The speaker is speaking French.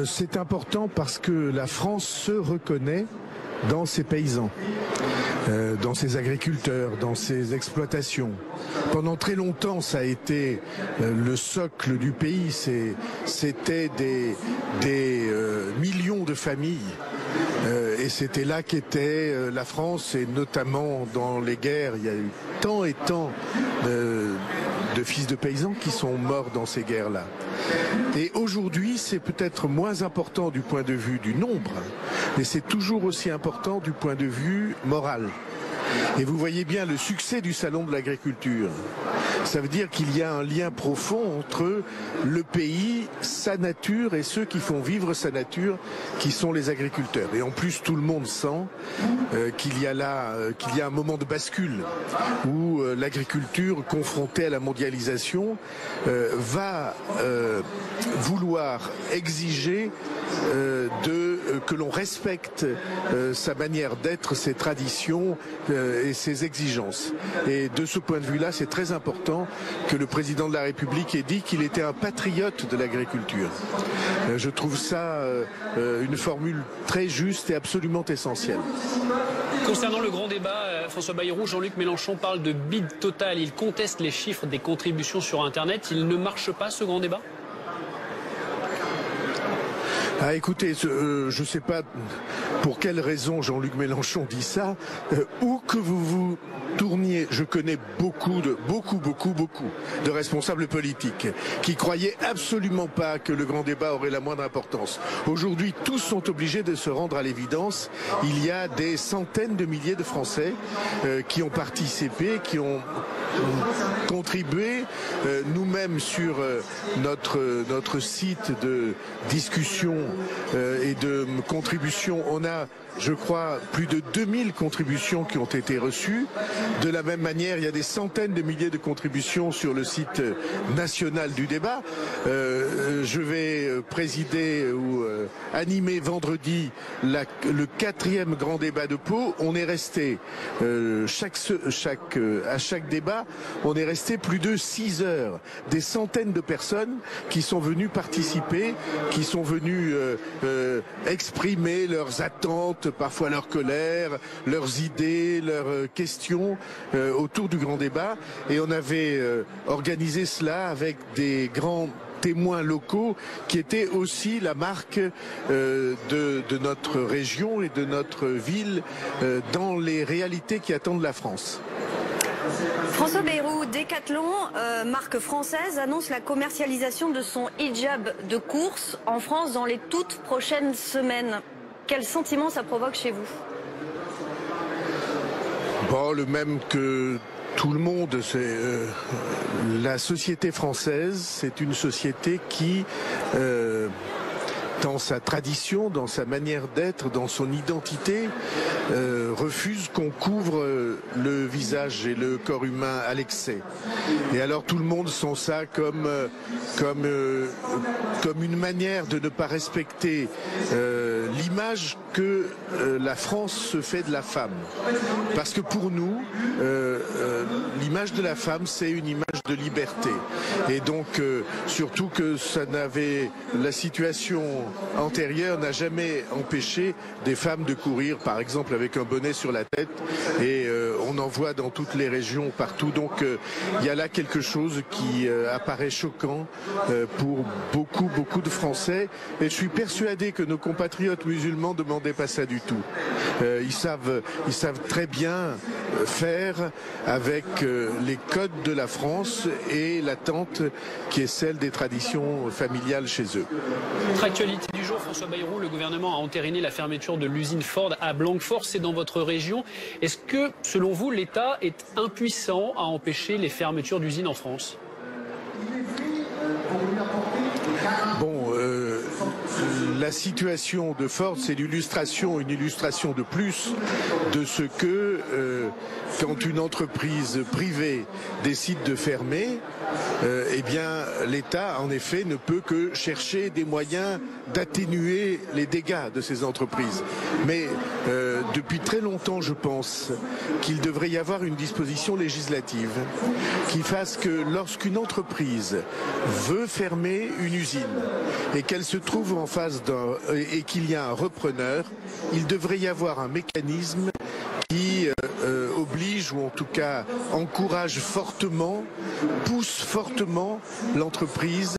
C'est important parce que la France se reconnaît dans ses paysans, dans ses agriculteurs, dans ses exploitations. Pendant très longtemps, ça a été le socle du pays. C'était des millions de familles. Et c'était là qu'était la France, et notamment dans les guerres. Il y a eu tant et tant de fils de paysans qui sont morts dans ces guerres-là. Et aujourd'hui, c'est peut-être moins important du point de vue du nombre, mais c'est toujours aussi important du point de vue moral. Et vous voyez bien le succès du Salon de l'agriculture. Ça veut dire qu'il y a un lien profond entre le pays, sa nature et ceux qui font vivre sa nature, qui sont les agriculteurs. Et en plus, tout le monde sent qu'il y a un moment de bascule où l'agriculture, confrontée à la mondialisation, va vouloir exiger que l'on respecte sa manière d'être, ses traditions et ses exigences. Et de ce point de vue-là, c'est très important que le président de la République ait dit qu'il était un patriote de l'agriculture. Je trouve ça une formule très juste et absolument essentielle. Concernant le grand débat, François Bayrou, Jean-Luc Mélenchon parle de bide total. Il conteste les chiffres des contributions sur Internet. Il ne marche pas, ce grand débat ? Ah, écoutez, je ne sais pas pour quelle raison Jean-Luc Mélenchon dit ça. Où que vous vous tourniez, je connais beaucoup de responsables politiques qui croyaient absolument pas que le grand débat aurait la moindre importance. Aujourd'hui, tous sont obligés de se rendre à l'évidence. Il y a des centaines de milliers de Français qui ont participé, qui ont contribué. Nous-mêmes sur notre site de discussion et de contribution, on a, je crois, plus de 2000 contributions qui ont été reçues. De la même manière, il y a des centaines de milliers de contributions sur le site national du débat. Je vais présider ou animer vendredi le 4e grand débat de Pau. On est resté à chaque débat, on est resté plus de 6 heures. Des centaines de personnes qui sont venues participer, qui sont venues exprimer leurs attentes, parfois leur colère, leurs idées, leurs questions autour du grand débat. Et on avait organisé cela avec des grands témoins locaux qui étaient aussi la marque de notre région et de notre ville dans les réalités qui attendent la France. François Bayrou, Decathlon, marque française, annonce la commercialisation de son hijab de course en France dans les toutes prochaines semaines. Quel sentiment ça provoque chez vous ? Bon, le même que tout le monde. C'est la société française, c'est une société qui, dans sa tradition, dans sa manière d'être, dans son identité, refuse qu'on couvre le visage et le corps humain à l'excès. Et alors tout le monde sent ça comme une manière de ne pas respecter l'image que la France se fait de la femme. Parce que pour nous, l'image de la femme, c'est une image de liberté. Et donc, surtout que la situation antérieure n'a jamais empêché des femmes de courir, par exemple, avec un bonnet sur la tête. Et on en voit dans toutes les régions, partout. Donc, il y a là quelque chose qui apparaît choquant pour beaucoup de Français. Et je suis persuadé que nos compatriotes musulmans ne demandaient pas ça du tout. Ils savent très bien faire avec les codes de la France et l'attente qui est celle des traditions familiales chez eux. Notre actualité du jour, François Bayrou, le gouvernement a entériné la fermeture de l'usine Ford à Blanquefort, c'est dans votre région. Est-ce que, selon vous, l'État est impuissant à empêcher les fermetures d'usines en France ? Bon, la situation de Ford, c'est une illustration de plus de ce que quand une entreprise privée décide de fermer, eh bien, l'État, en effet, ne peut que chercher des moyens d'atténuer les dégâts de ces entreprises. Mais depuis très longtemps, je pense qu'il devrait y avoir une disposition législative qui fasse que lorsqu'une entreprise veut fermer une usine et qu'elle se trouve en face et qu'il y a un repreneur, il devrait y avoir un mécanisme qui oblige ou en tout cas encourage fortement, pousse fortement l'entreprise